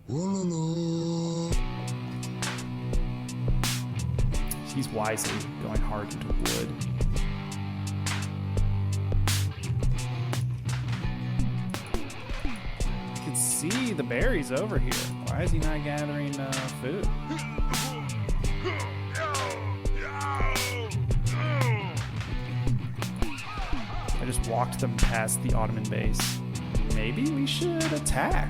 He's wisely going hard into wood. You can see the berries over here. Why is he not gathering food? I just walked them past the Ottoman base. Maybe we should attack.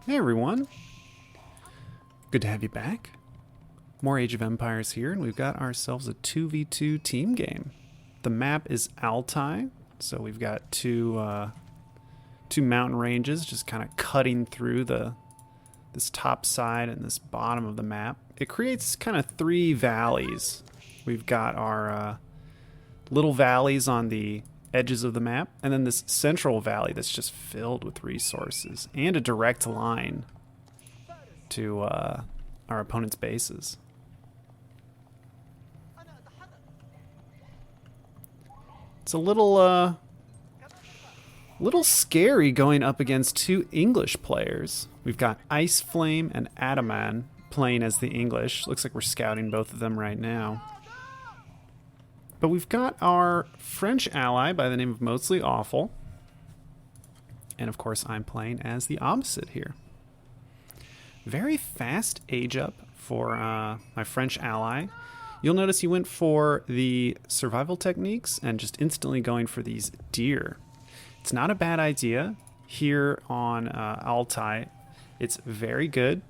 Hey everyone. Good to have you back. More Age of Empires here, and we've got ourselves a 2v2 team game. The map is Altai, so we've got two mountain ranges just kind of cutting through this top side and this bottom of the map. It creates kind of three valleys. We've got our little valleys on the edges of the map, and then this central valley that's just filled with resources and a direct line to our opponent's bases. It's a little scary going up against two English players. We've got Ice Flame and Adaman playing as the English. Looks like we're scouting both of them right now. But we've got our French ally by the name of Mostly Awful. And of course I'm playing as the opposite here. Very fast age up for my French ally. You'll notice he went for the survival techniques and just instantly going for these deer. It's not a bad idea here on Altai. It's very good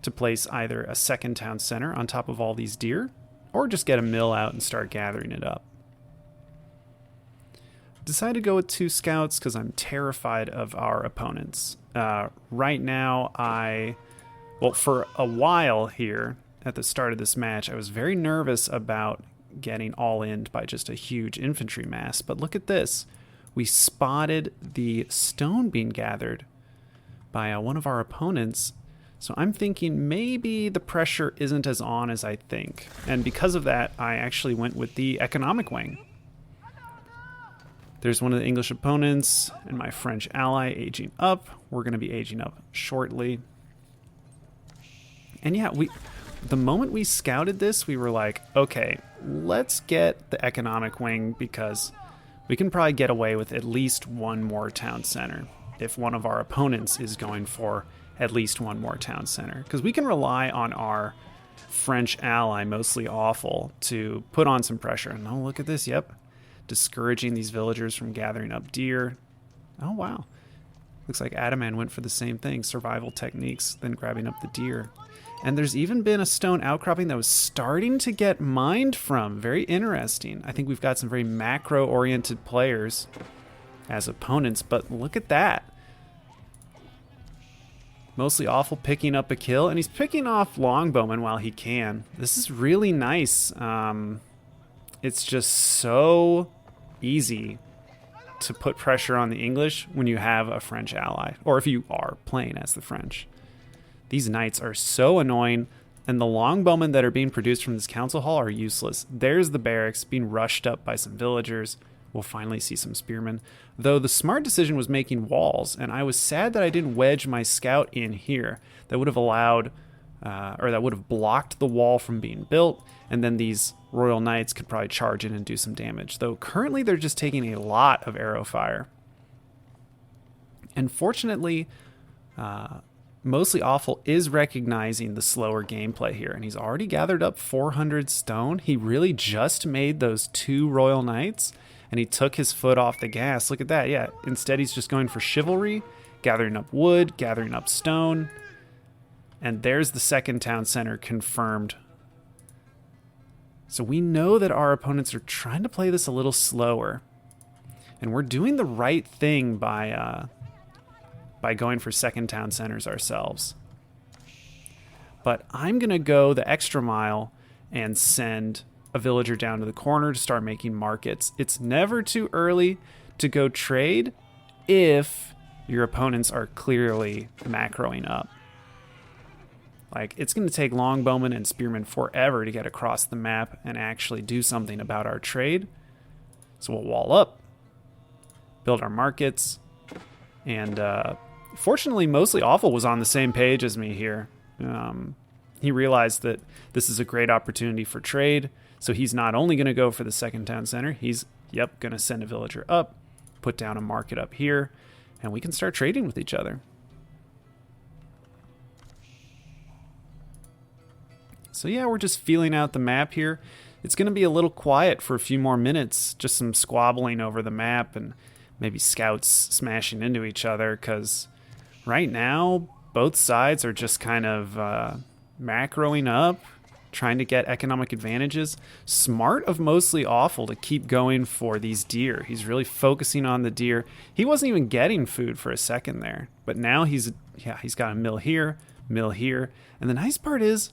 to place either a second town center on top of all these deer, or just get a mill out and start gathering it up. Decided to go with two scouts because I'm terrified of our opponents. Right now, well, for a while here at the start of this match, I was very nervous about getting all in by just a huge infantry mass. But look at this. We spotted the stone being gathered by one of our opponents. So I'm thinking maybe the pressure isn't as on as I think. And because of that, I actually went with the economic wing. There's one of the English opponents and my French ally aging up. We're going to be aging up shortly. And yeah, the moment we scouted this, we were like, okay, let's get the economic wing because we can probably get away with at least one more town center if one of our opponents is going for at least one more town center, because we can rely on our French ally, Mostly Awful, to put on some pressure. And oh, look at this. Yep. Discouraging these villagers from gathering up deer. Oh, wow. Looks like Adaman went for the same thing. Survival techniques, then grabbing up the deer. And there's even been a stone outcropping that was starting to get mined from. Very interesting. I think we've got some very macro-oriented players as opponents, but look at that. Mostly Awful picking up a kill, and he's picking off Longbowmen while he can. This is really nice. It's just so easy to put pressure on the English when you have a French ally, or if you are playing as the French. These knights are so annoying, and the Longbowmen that are being produced from this council hall are useless. There's the barracks being rushed up by some villagers. We'll finally see some spearmen. Though the smart decision was making walls, and I was sad that I didn't wedge my scout in here. That would have allowed, or that would have blocked the wall from being built, and then these Royal Knights could probably charge in and do some damage. Though currently they're just taking a lot of arrow fire. And fortunately, Mostly Awful is recognizing the slower gameplay here, and he's already gathered up 400 stone. He really just made those two Royal Knights, and he took his foot off the gas. Look at that. Yeah, instead he's just going for chivalry, gathering up wood, gathering up stone. And there's the second town center confirmed. So we know that our opponents are trying to play this a little slower. And we're doing the right thing by going for second town centers ourselves. But I'm going to go the extra mile and send a villager down to the corner to start making markets. It's never too early to go trade if your opponents are clearly macroing up. Like, it's going to take Longbowmen and Spearmen forever to get across the map and actually do something about our trade. So we'll wall up, build our markets, and Fortunately, Mostly Awful was on the same page as me here. He realized that this is a great opportunity for trade, so he's not only going to go for the second town center, he's, going to send a villager up, put down a market up here, and we can start trading with each other. So yeah, we're just feeling out the map here. It's going to be a little quiet for a few more minutes, just some squabbling over the map and maybe scouts smashing into each other, because right now both sides are just kind of macroing up, trying to get economic advantages. Smart of Mostly Awful to keep going for these deer. He's really focusing on the deer. He wasn't even getting food for a second there, but now he's got a mill here, and the nice part is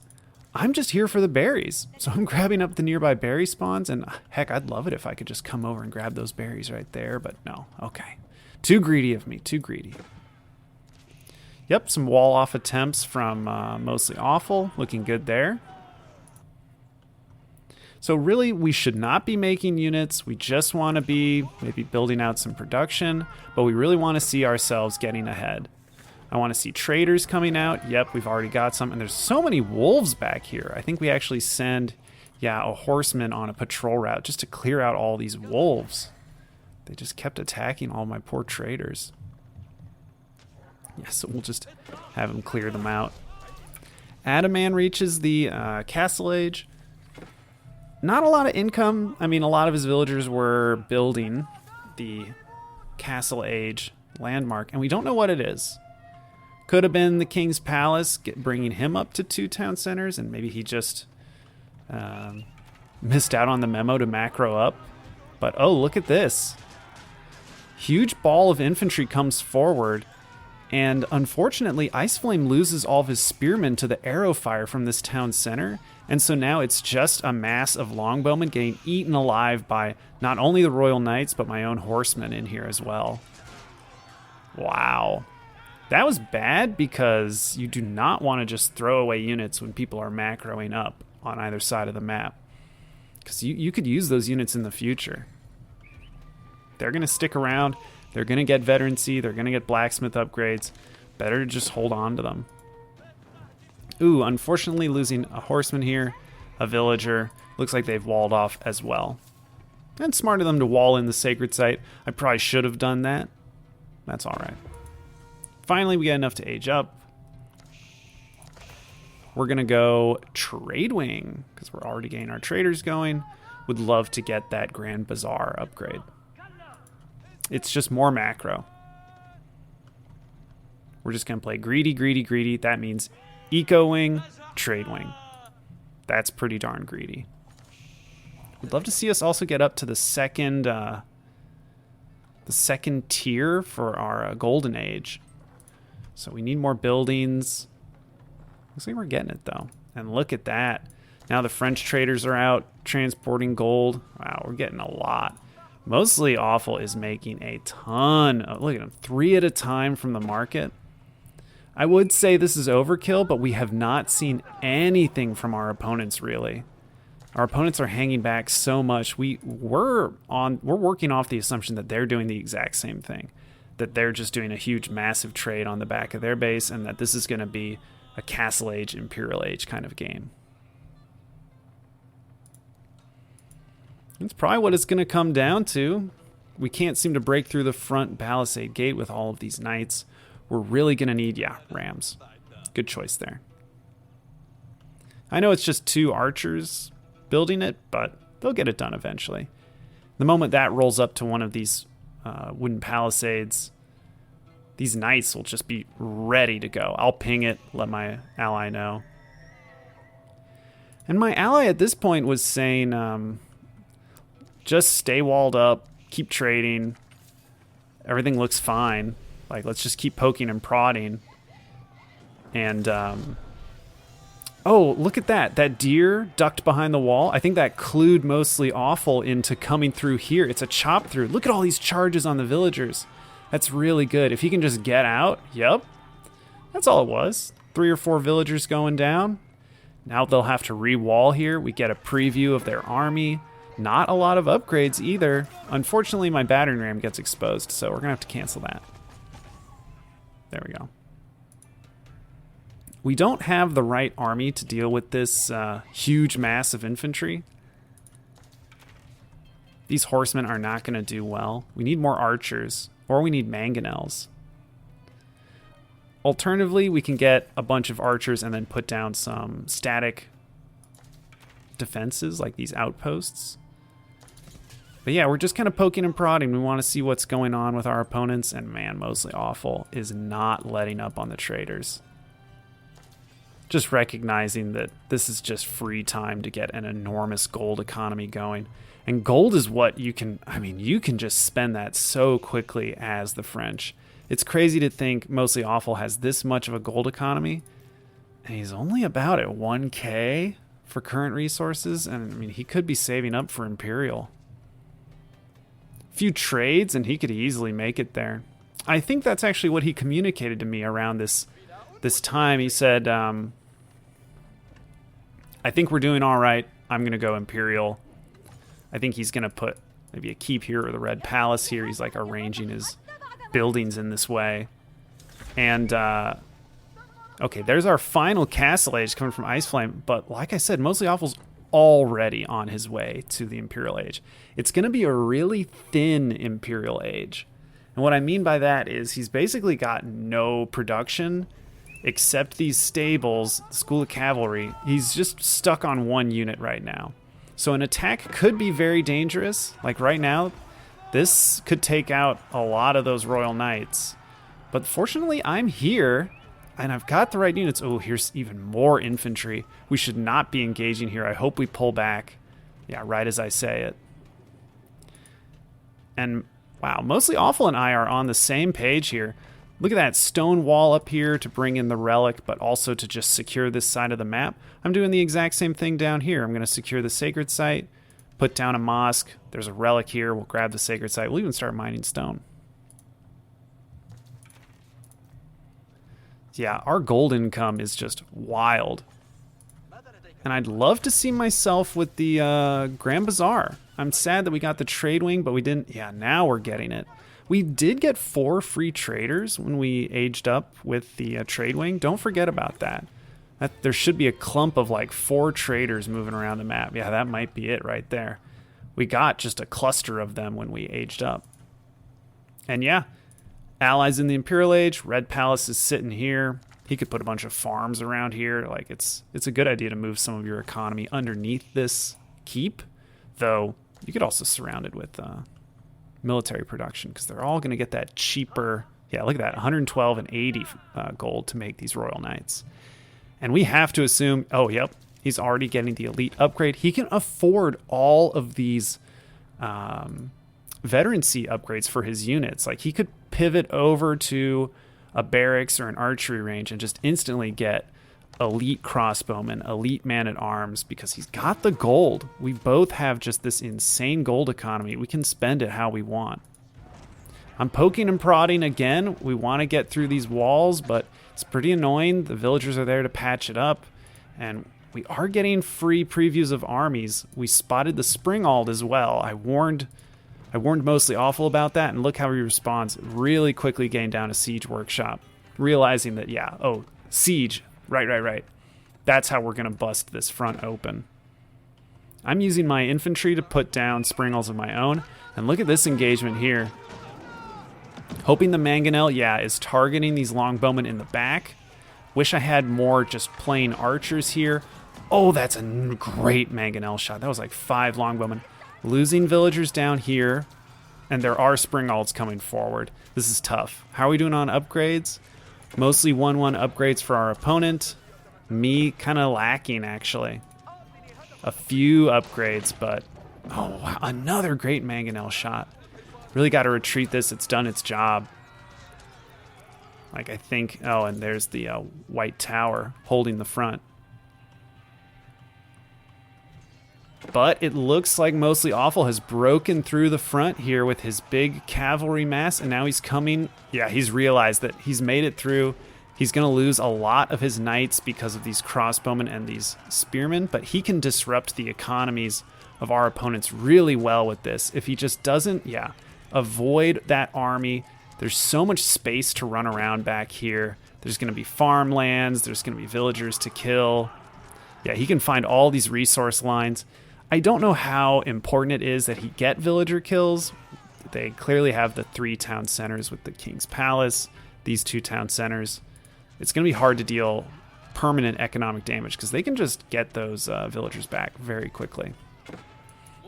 I'm just here for the berries. So I'm grabbing up the nearby berry spawns, and heck, I'd love it if I could just come over and grab those berries right there, but no. Okay. Too greedy of me, too greedy. Yep, some wall-off attempts from Mostly Awful. Looking good there. So really, we should not be making units. We just want to be maybe building out some production, but we really want to see ourselves getting ahead. I want to see traders coming out. Yep, we've already got some. And there's so many wolves back here. I think we actually send, a horseman on a patrol route just to clear out all these wolves. They just kept attacking all my poor traders. Yeah, so we'll just have him clear them out. Adaman reaches the Castle Age. Not a lot of income. I mean, a lot of his villagers were building the Castle Age landmark, and we don't know what it is. Could have been the King's Palace bringing him up to 2 town centers, and maybe he just missed out on the memo to macro up. But oh, look at this. Huge ball of infantry comes forward, and unfortunately, Iceflame loses all of his spearmen to the arrow fire from this town center. And so now it's just a mass of longbowmen getting eaten alive by not only the Royal Knights, but my own horsemen in here as well. Wow. That was bad, because you do not want to just throw away units when people are macroing up on either side of the map, because you could use those units in the future. They're going to stick around. They're going to get veterancy. They're going to get blacksmith upgrades. Better to just hold on to them. Ooh, unfortunately losing a horseman here, a villager. Looks like they've walled off as well. And smart of them to wall in the sacred site. I probably should have done that. That's all right. Finally, we get enough to age up. We're going to go Trade Wing, because we're already getting our traders going. Would love to get that Grand Bazaar upgrade. It's just more macro. We're just going to play greedy, greedy, greedy. That means Eco Wing, Trade Wing. That's pretty darn greedy. Would love to see us also get up to the second tier for our Golden Age. So we need more buildings. Looks like we're getting it, though. And look at that. Now the French traders are out transporting gold. Wow, we're getting a lot. Mostly Awful is making a ton. Look at them, 3 at a time from the market. I would say this is overkill, but we have not seen anything from our opponents, really. Our opponents are hanging back so much. We're working off the assumption that they're doing the exact same thing, that they're just doing a huge, massive trade on the back of their base, and that this is going to be a Castle Age, Imperial Age kind of game. That's probably what it's going to come down to. We can't seem to break through the front palisade gate with all of these knights. We're really going to need, rams. Good choice there. I know it's just 2 archers building it, but they'll get it done eventually. The moment that rolls up to one of these wooden palisades, these knights will just be ready to go. I'll ping it, let my ally know. And my ally at this point was saying, just stay walled up, keep trading. Everything looks fine. Like, let's just keep poking and prodding. And, oh, look at that. That deer ducked behind the wall. I think that clued Mostly Awful into coming through here. It's a chop through. Look at all these charges on the villagers. That's really good. If he can just get out, yep. That's all it was. 3 or 4 villagers going down. Now they'll have to re-wall here. We get a preview of their army. Not a lot of upgrades either. Unfortunately, my battering ram gets exposed, so we're going to have to cancel that. There we go. We don't have the right army to deal with this huge mass of infantry. These horsemen are not going to do well. We need more archers, or we need mangonels. Alternatively, we can get a bunch of archers and then put down some static defenses, like these outposts. But yeah, we're just kind of poking and prodding. We want to see what's going on with our opponents, and man, Mostly Awful is not letting up on the traders. Just recognizing that this is just free time to get an enormous gold economy going. And gold is what you can, I mean, you can just spend that so quickly as the French. It's crazy to think Mostly Awful has this much of a gold economy, and he's only about at 1K for current resources, and I mean, he could be saving up for Imperial. A few trades, and he could easily make it there. I think that's actually what he communicated to me around this time. He said, I think we're doing all right. I'm going to go Imperial. I think he's going to put maybe a keep here or the Red Palace here. He's like arranging his buildings in this way. And, okay, there's our final Castle Age coming from Ice Flame. But like I said, Mostly Awful's already on his way to the Imperial Age. It's going to be a really thin Imperial Age. And what I mean by that is he's basically got no production except these stables, the School of Cavalry. He's just stuck on one unit right now. So an attack could be very dangerous. Like right now, this could take out a lot of those Royal Knights. But fortunately, I'm here, and I've got the right units. Oh, here's even more infantry. We should not be engaging here. I hope we pull back. Yeah, right as I say it. And wow, Mostly Awful and I are on the same page here. Look at that stone wall up here to bring in the relic, but also to just secure this side of the map. I'm doing the exact same thing down here. I'm going to secure the sacred site, put down a mosque. There's a relic here. We'll grab the sacred site. We'll even start mining stone. Yeah, our gold income is just wild. And I'd love to see myself with the Grand Bazaar. I'm sad that we got the trade wing, but we didn't. Yeah, now we're getting it. We did get 4 free traders when we aged up with the trade wing. Don't forget about that. There should be a clump of like 4 traders moving around the map. Yeah, that might be it right there. We got just a cluster of them when we aged up. And yeah, allies in the Imperial Age. Red Palace is sitting here. He could put a bunch of farms around here. Like it's a good idea to move some of your economy underneath this keep, though you could also surround it with military production, because they're all going to get that cheaper. Yeah, look at that, 112 and 80 gold to make these Royal Knights. And we have to assume, oh, yep, he's already getting the elite upgrade. He can afford all of these veterancy upgrades for his units. Like he could pivot over to a barracks or an archery range and just instantly get elite crossbowmen, elite man-at-arms, because he's got the gold. We both have just this insane gold economy. We can spend it how we want. I'm poking and prodding again. We want to get through these walls, but it's pretty annoying. The villagers are there to patch it up, and we are getting free previews of armies. We spotted the Springald as well. I warned Mostly Awful about that, and look how he responds. Really quickly gained down a siege workshop, realizing that, yeah, oh, siege. Right. That's how we're going to bust this front open. I'm using my infantry to put down Springalds of my own. And look at this engagement here. Hoping the Mangonel, yeah, is targeting these longbowmen in the back. Wish I had more just plain archers here. Oh, that's a great Mangonel shot. That was like 5 longbowmen. Losing villagers down here. And there are Springalds coming forward. This is tough. How are we doing on upgrades? Mostly 1-1 upgrades for our opponent. Me kind of lacking, actually. A few upgrades, but... oh, wow, another great Mangonel shot. Really got to retreat this. It's done its job. Like, I think... oh, and there's the White Tower holding the front. But it looks like Mostly Awful has broken through the front here with his big cavalry mass, and now he's coming. Yeah, he's realized that he's made it through. He's going to lose a lot of his knights because of these crossbowmen and these spearmen, but he can disrupt the economies of our opponents really well with this. If he just doesn't, avoid that army, There's so much space to run around back here. There's going to be farmlands. There's going to be villagers to kill. Yeah, he can find all these resource lines. I don't know how important it is that he get villager kills. They clearly have the 3 town centers with the King's Palace, these 2 town centers. It's going to be hard to deal permanent economic damage because they can just get those villagers back very quickly.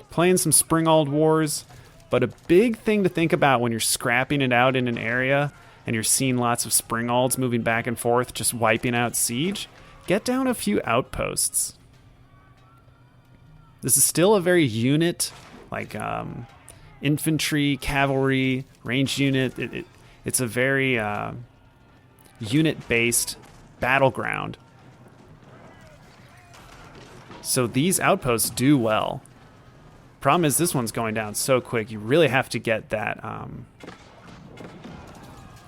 Playing some Springald Wars, but a big thing to think about when you're scrapping it out in an area and you're seeing lots of Springalds moving back and forth, just wiping out siege, get down a few outposts. This is still a very unit, like infantry, cavalry, ranged unit. It's a very unit-based battleground. So these outposts do well. Problem is this one's going down so quick. You really have to get that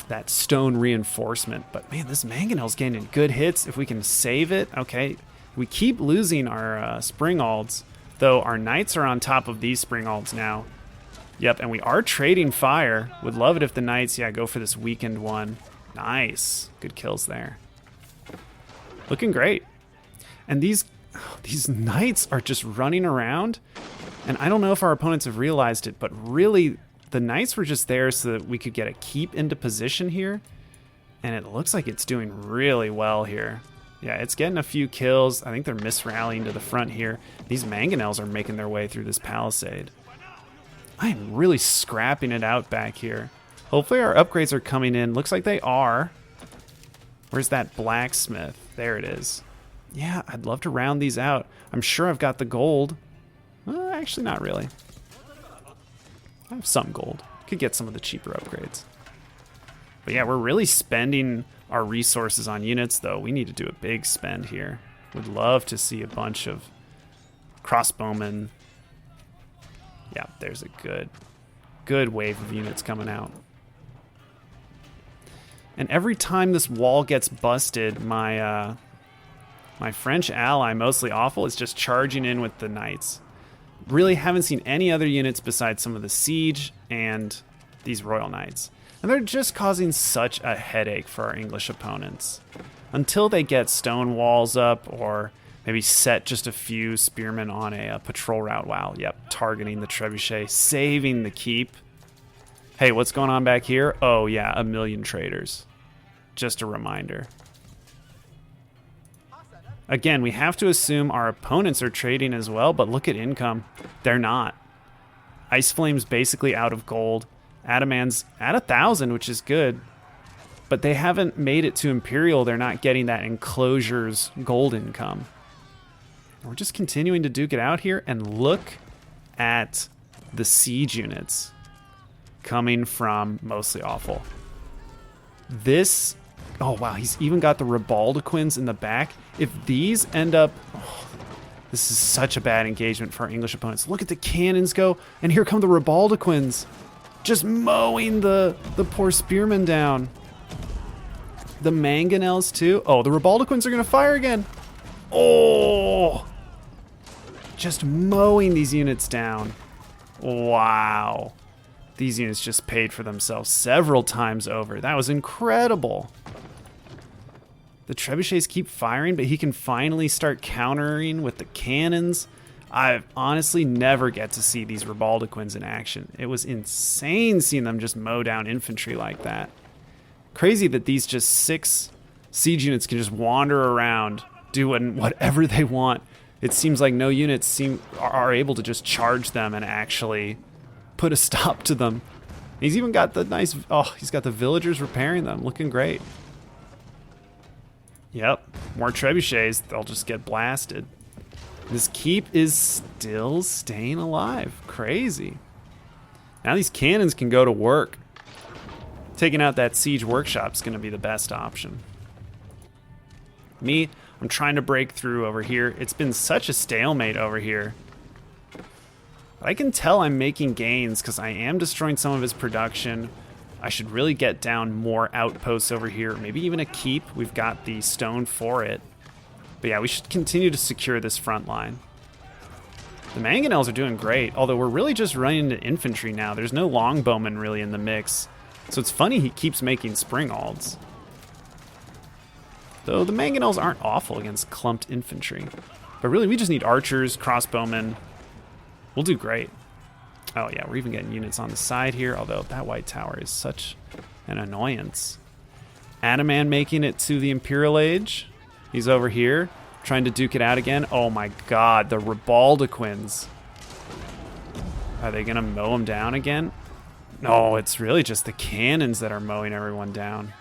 that stone reinforcement. But man, this mangonel's getting good hits. If we can save it, okay. We keep losing our Springalds, though our knights are on top of these Springalds now. Yep, and we are trading fire. Would love it if the knights, yeah, go for this weakened one. Nice. Good kills there. Looking great. And these knights are just running around. And I don't know if our opponents have realized it, but really the knights were just there so that we could get a keep into position here. And it looks like it's doing really well here. Yeah, it's getting a few kills. I think they're misrallying to the front here. These mangonels are making their way through this palisade. I am really scrapping it out back here. Hopefully our upgrades are coming in. Looks like they are. Where's that blacksmith? There it is. Yeah, I'd love to round these out. I'm sure I've got the gold. Actually, not really. I have some gold. Could get some of the cheaper upgrades. But yeah, we're really spending our resources on units, though. We need to do a big spend here. Would love to see a bunch of crossbowmen. Yeah, there's a good wave of units coming out. And every time this wall gets busted, my French ally, Mostly Awful, is just charging in with the knights. Really haven't seen any other units besides some of the siege and these royal knights. And they're just causing such a headache for our English opponents. Until they get stone walls up or maybe set just a few spearmen on a patrol route. Wow, yep, targeting the trebuchet, saving the keep. Hey, what's going on back here? Oh yeah, 1,000,000 traders. Just a reminder. Again, we have to assume our opponents are trading as well, but look at income. They're not. Ice Flame's basically out of gold. Adamant's at 1,000, which is good. But they haven't made it to Imperial. They're not getting that enclosures gold income. We're just continuing to duke it out here, and look at the siege units coming from Mostly Awful. This, oh wow, he's even got the Ribauldequins in the back. If these end up, this is such a bad engagement for our English opponents. Look at the cannons go, and here come the Ribauldequins, just mowing the poor spearmen down. The mangonels too. Oh, the Ribauldequins are gonna fire again. Oh, just mowing these units down. Wow. These units just paid for themselves several times over. That was incredible. The trebuchets keep firing, but he can finally start countering with the cannons. I honestly never get to see these Ribauldequins in action. It was insane seeing them just mow down infantry like that. Crazy that these just 6 siege units can just wander around doing whatever they want. It seems like no units are able to just charge them and actually put a stop to them. He's even got the nice, oh, he's got the villagers repairing them, looking great. Yep, more trebuchets, they'll just get blasted. This keep is still staying alive, crazy. Now these cannons can go to work. Taking out that siege workshop is gonna be the best option. Me, I'm trying to break through over here. It's been such a stalemate over here. But I can tell I'm making gains because I am destroying some of his production. I should really get down more outposts over here, maybe even a keep. We've got the stone for it. But yeah, we should continue to secure this front line. The mangonels are doing great, although we're really just running into infantry now. There's no longbowmen really in the mix. So it's funny he keeps making Springalds. Though the mangonels aren't awful against clumped infantry. But really, we just need archers, crossbowmen. We'll do great. Oh yeah, we're even getting units on the side here, although that white tower is such an annoyance. Adaman making it to the Imperial Age. He's over here, trying to duke it out again. Oh my god, the Ribauldequins. Are they gonna mow him down again? No, it's really just the cannons that are mowing everyone down.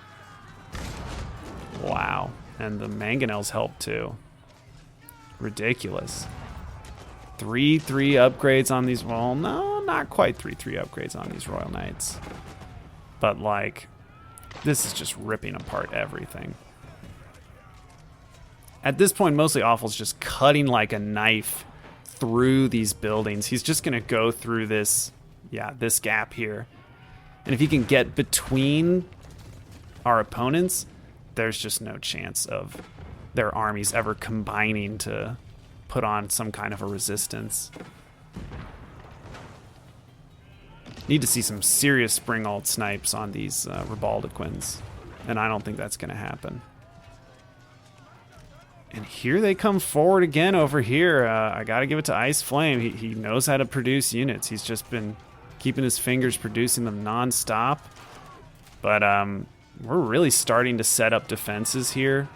Wow, and the mangonels help too. Ridiculous. 3-3 upgrades on these, well, no, not quite 3-3 upgrades on these Royal Knights. But like, this is just ripping apart everything. At this point, Mostly Awful's just cutting like a knife through these buildings. He's just gonna go through this, yeah, this gap here. And if he can get between our opponents, there's just no chance of their armies ever combining to put on some kind of a resistance. Need to see some serious Springald snipes on these Ribauldequins, and I don't think that's going to happen. And here they come forward again over here. I got to give it to Ice Flame. He knows how to produce units. He's just been keeping his fingers producing them non-stop. But we're really starting to set up defenses here.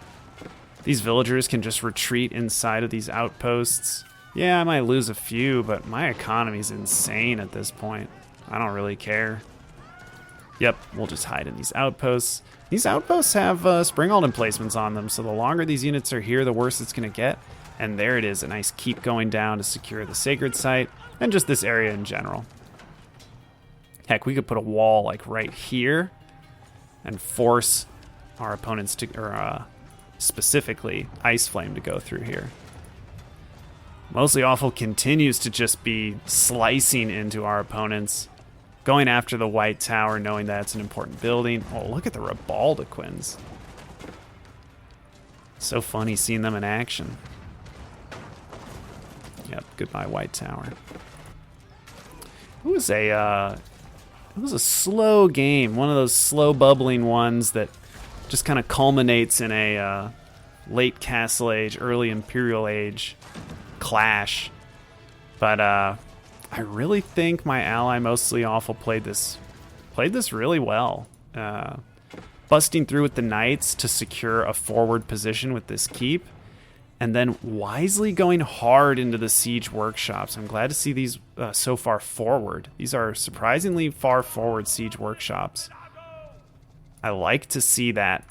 These villagers can just retreat inside of these outposts. Yeah, I might lose a few, but my economy's insane at this point. I don't really care. Yep, we'll just hide in these outposts. These outposts have Springald emplacements on them, so the longer these units are here, the worse it's going to get. And there it is, a nice keep going down to secure the sacred site, and just this area in general. Heck, we could put a wall like right here and force our opponents to, or specifically Ice Flame, to go through here. Mostly Awful continues to just be slicing into our opponents, going after the white tower, knowing that it's an important building. Oh, look at the Ribauldequins. So funny seeing them in action. Yep, goodbye white tower. It was a slow game, one of those slow bubbling ones that just kind of culminates in a late Castle Age, early Imperial Age clash. But I really think my ally Mostly Awful played this really well. Busting through with the knights to secure a forward position with this keep, and then wisely going hard into the siege workshops. I'm glad to see these so far forward. These are surprisingly far forward siege workshops. I like to see that,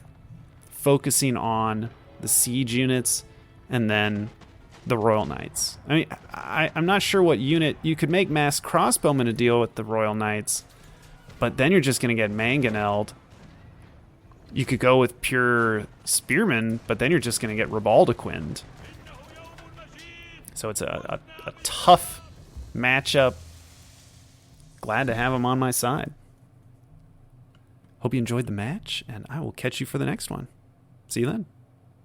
focusing on the siege units and then the Royal Knights. I mean, I'm not sure what unit you could make mass crossbowmen to deal with the Royal Knights, but then you're just going to get mangonelled. You could go with pure spearmen, but then you're just going to get Ribauldequinned. So it's a tough matchup. Glad to have him on my side. Hope you enjoyed the match, and I will catch you for the next one. See you then.